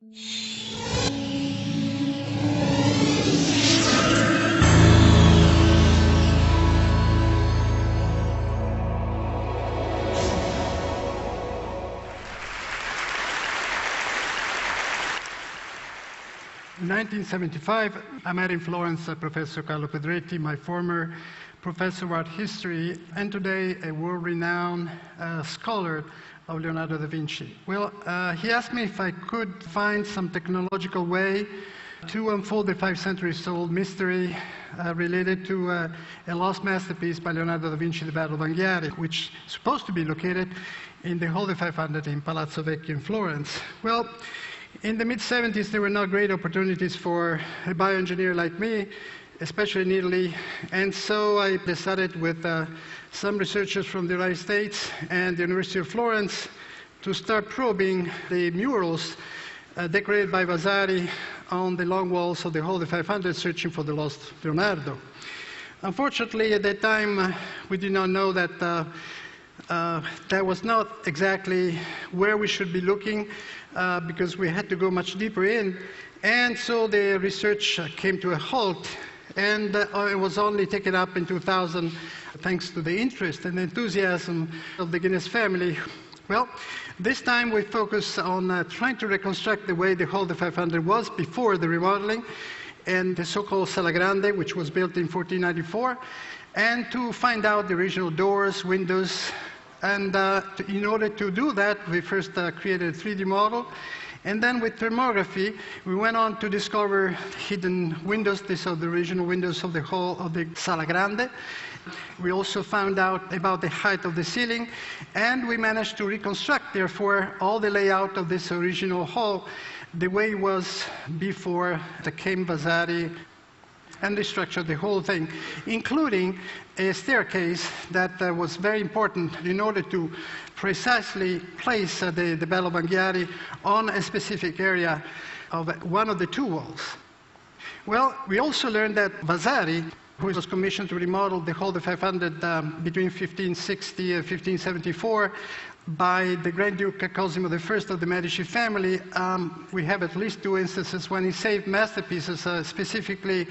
In 1975, I met in Florence Professor Carlo Pedretti, my former professor of art history, and today a world-renowned scholar of Leonardo da Vinci. Well, he asked me if I could find some technological way to unfold the 5 centuries-old mystery related to a lost masterpiece by Leonardo da Vinci, the Battle of Anghiari, which is supposed to be located in the Hall of 500 in Palazzo Vecchio in Florence. Well, in the mid-70s, there were not great opportunities for a bioengineer like me, especially in Italy, and so I decided with some researchers from the United States and the University of Florence to start probing the murals decorated by Vasari on the long walls of the Hall of 500, searching for the lost Leonardo. Unfortunately, at that time, we did not know that that was not exactly where we should be looking, because we had to go much deeper in, and so the research came to a halt, and it was only taken up in 2000 thanks to the interest and enthusiasm of the Guinness family. Well, this time we focused on trying to reconstruct the way the Hall of 500 was before the remodeling, and the so-called Sala Grande, which was built in 1494, and to find out the original doors, windows. And in order to do that, we first created a 3D model. And then with thermography, we went on to discover hidden windows. These are the original windows of the hall of the Sala Grande. We also found out about the height of the ceiling. And we managed to reconstruct, therefore, all the layout of this original hall the way it was before came Vasari and restructured the whole thing, including a staircase that was very important in order to precisely place the Battle of Anghiari on a specific area of one of the 2 walls. Well, we also learned that Vasari, who was commissioned to remodel the Hall of 500 between 1560 and 1574, by the Grand Duke Cosimo I of the Medici family, we have at least 2 instances when he saved masterpieces, specifically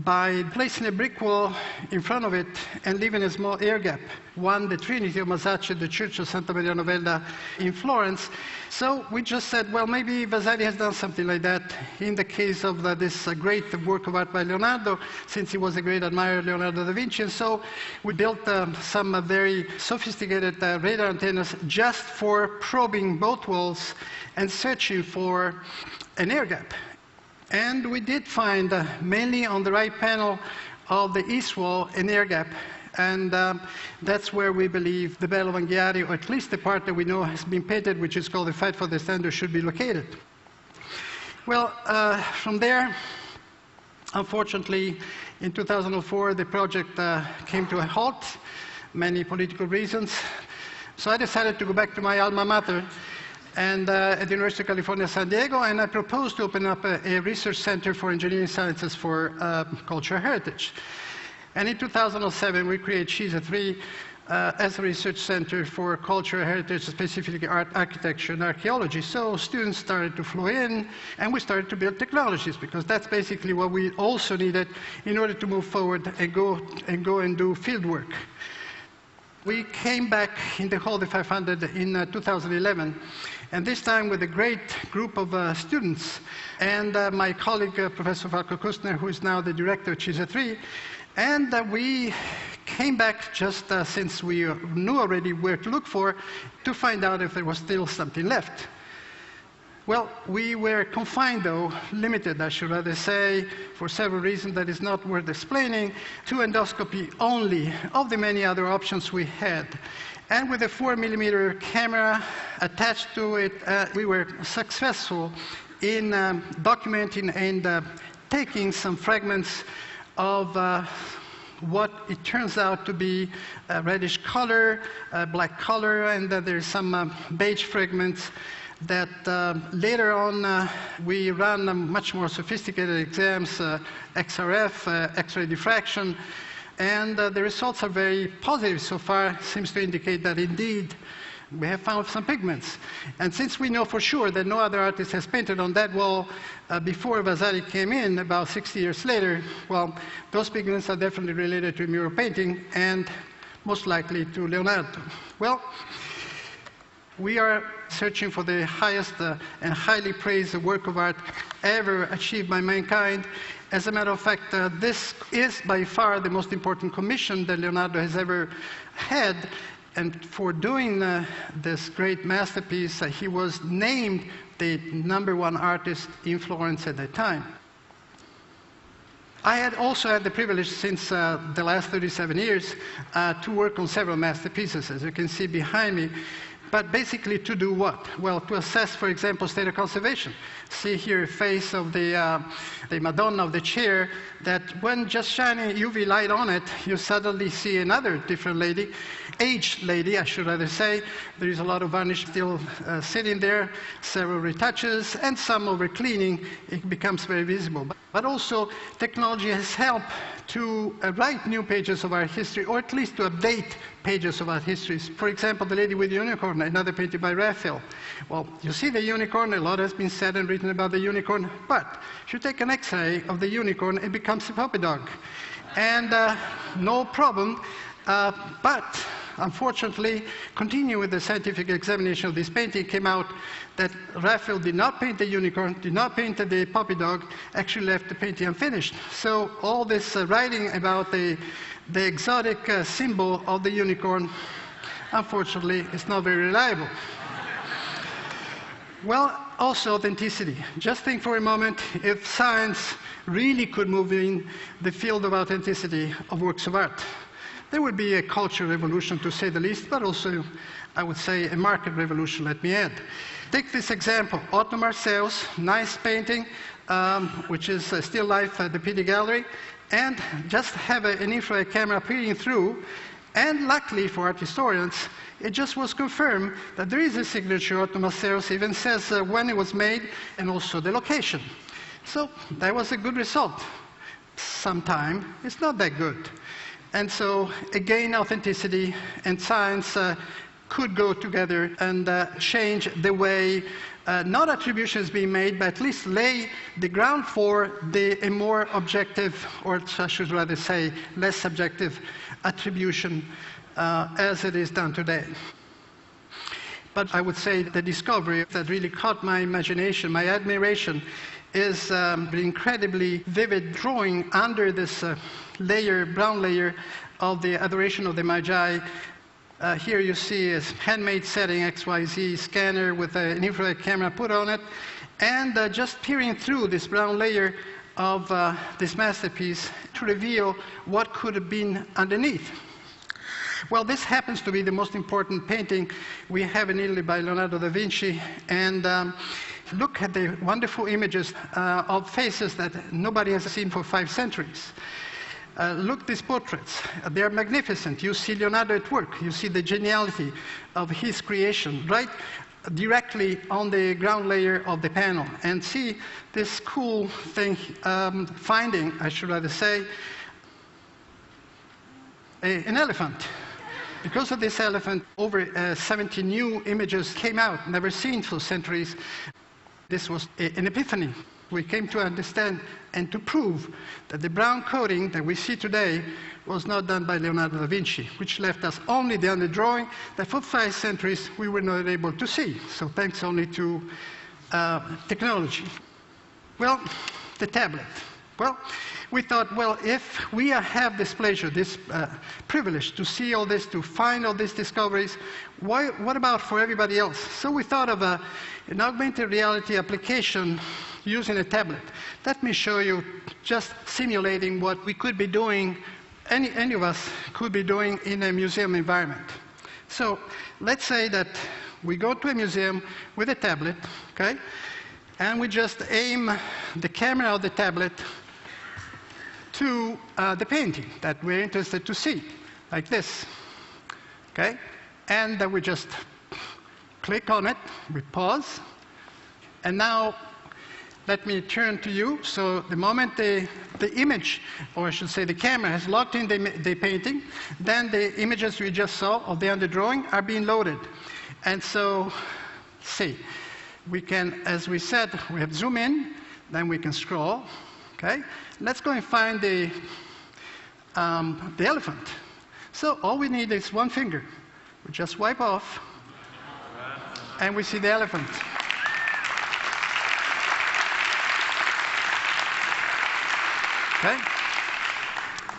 by placing a brick wall in front of it and leaving a small air gap. One, the Trinity of Masaccio, the Church of Santa Maria Novella in Florence. So we just said, well, maybe Vasari has done something like that in the case of this great work of art by Leonardo, since he was a great admirer of Leonardo da Vinci. And so we built some very sophisticated radar antennas just for probing both walls and searching for an air gap. And we did find, mainly on the right panel of the east wall, an air gap. And that's where we believe the Battle of Anghiari, or at least the part that we know has been painted, which is called the Fight for the Standard, should be located. Well, from there, unfortunately, in 2004, the project came to a halt, many political reasons. So I decided to go back to my alma mater, and at the University of California, San Diego, and I proposed to open up a research center for engineering sciences for cultural heritage. And in 2007, we created CISA 3 as a research center for cultural heritage, specifically art, architecture, and archaeology. So students started to flow in, and we started to build technologies, because that's basically what we also needed in order to move forward and go and do field work. We came back in the Hall of 500 in 2011, and this time with a great group of students, and my colleague, Professor Falco Kustner, who is now the director of CISA 3, and we came back just since we knew already where to look for, to find out if there was still something left. Well, we were confined, though, limited, I should rather say, for several reasons that is not worth explaining, to endoscopy only of the many other options we had. And with a 4mm camera attached to it, we were successful in documenting and taking some fragments of what it turns out to be a reddish color, black color, and there's some beige fragments that later on we ran much more sophisticated exams, XRF, X-ray diffraction, and the results are very positive so far. It seems to indicate that indeed We have found some pigments. And since we know for sure that no other artist has painted on that wall before Vasari came in, about 60 years later, well, those pigments are definitely related to mural painting and most likely to Leonardo. Well, we are searching for the highest and highly praised work of art ever achieved by mankind. As a matter of fact, this is by far the most important commission that Leonardo has ever had. And for doing this great masterpiece, he was named the #1 artist in Florence at that time. I had also had the privilege since the last 37 years to work on several masterpieces, as you can see behind me. But basically to do what? Well, to assess, for example, state of conservation. See here a face of the Madonna of the chair that when just shining UV light on it, you suddenly see another different lady, aged lady, I should rather say. There is a lot of varnish still sitting there, several retouches, and some over cleaning. It becomes very visible. But also, technology has helped to write new pages of art history, or at least to update pages of art histories. For example, The Lady with the Unicorn, another painting by Raphael. Well, you see the unicorn, a lot has been said and written about the unicorn, but if you take an X-ray of the unicorn, it becomes a puppy dog. And no problem, but unfortunately, continuing with the scientific examination of this painting, came out that Raphael did not paint the unicorn, did not paint the puppy dog, actually left the painting unfinished. So all this writing about the exotic symbol of the unicorn, unfortunately, is not very reliable. Well, also authenticity. Just think for a moment, if science really could move in the field of authenticity of works of art, there would be a cultural revolution, to say the least, but also, I would say, a market revolution, let me add. Take this example, Otto Marseille's nice painting, which is still life at the Pitti Gallery, and just have an infrared camera peering through, and luckily for art historians, it just was confirmed that there is a signature. Otto Marseille's even says when it was made and also the location. So that was a good result. Sometimes it's not that good. And so, again, authenticity and science could go together and change the way not attributions being made, but at least lay the ground for a more objective, or I should rather say, less subjective attribution as it is done today. But I would say the discovery that really caught my imagination, my admiration, is the incredibly vivid drawing under this layer, brown layer, of the Adoration of the Magi. Here you see a handmade setting, XYZ scanner with an infrared camera put on it, and just peering through this brown layer of this masterpiece to reveal what could have been underneath. Well, this happens to be the most important painting we have in Italy by Leonardo da Vinci, and look at the wonderful images of faces that nobody has seen for 5 centuries. Look at these portraits. They are magnificent. You see Leonardo at work. You see the geniality of his creation right directly on the ground layer of the panel. And see this cool thing, finding, I should rather say, an elephant. Because of this elephant, over 70 new images came out, never seen for centuries. This was an epiphany. We came to understand and to prove that the brown coating that we see today was not done by Leonardo da Vinci, which left us only the underdrawing that for 5 centuries we were not able to see. So thanks only to technology. Well, the tablet. Well, we thought, well, if we have this pleasure, this privilege to see all this, to find all these discoveries, what about for everybody else? So we thought of an augmented reality application using a tablet. Let me show you, just simulating what we could be doing, any of us could be doing in a museum environment. So let's say that we go to a museum with a tablet, okay? And we just aim the camera of the tablet to the painting that we're interested to see, like this, okay? And then we just click on it, we pause, and now let me turn to you. So the moment the image, or I should say the camera, has locked in the painting, then the images we just saw of the underdrawing are being loaded. And so, see, we can, as we said, we have zoom in, then we can scroll. Okay? Let's go and find the elephant. So all we need is one finger. We just wipe off, and we see the elephant. Okay?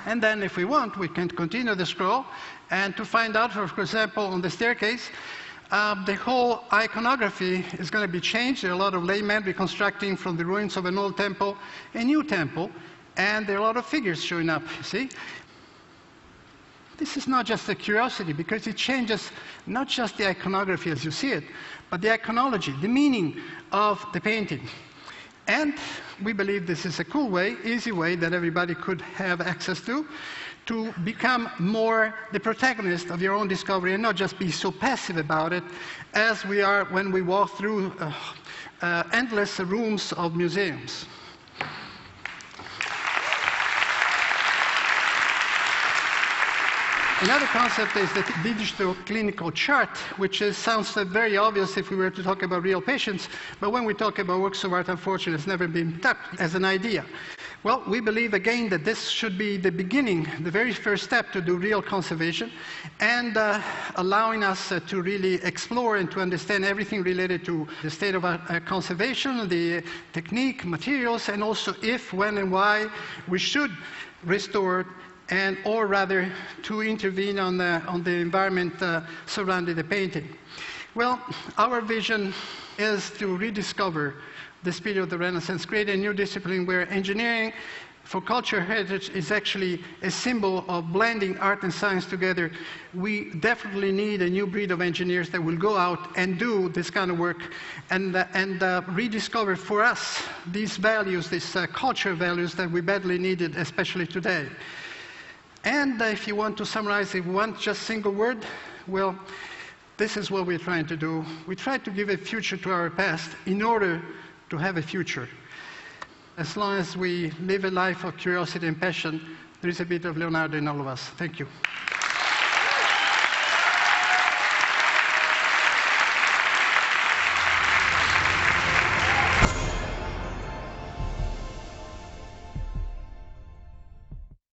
And then if we want, we can continue the scroll, and to find out, for example, on the staircase, the whole iconography is going to be changed. There are a lot of laymen reconstructing from the ruins of an old temple a new temple, and there are a lot of figures showing up, you see? This is not just a curiosity, because it changes not just the iconography as you see it, but the iconology, the meaning of the painting. And we believe this is a cool way, easy way that everybody could have access to become more the protagonist of your own discovery and not just be so passive about it as we are when we walk through endless rooms of museums. Another concept is the digital clinical chart, which sounds very obvious if we were to talk about real patients, but when we talk about works of art, unfortunately, it's never been tapped as an idea. Well, we believe, again, that this should be the beginning, the very first step to do real conservation, and allowing us to really explore and to understand everything related to the state of conservation, the technique, materials, and also if, when, and why we should restore and or rather to intervene on the environment surrounding the painting. Well, our vision is to rediscover the spirit of the Renaissance, create a new discipline where engineering for cultural heritage is actually a symbol of blending art and science together. We definitely need a new breed of engineers that will go out and do this kind of work and rediscover for us these values, these cultural values that we badly needed, especially today. And if you want to summarize in one just single word, well, this is what we're trying to do. We try to give a future to our past in order to have a future. As long as we live a life of curiosity and passion, there is a bit of Leonardo in all of us. Thank you.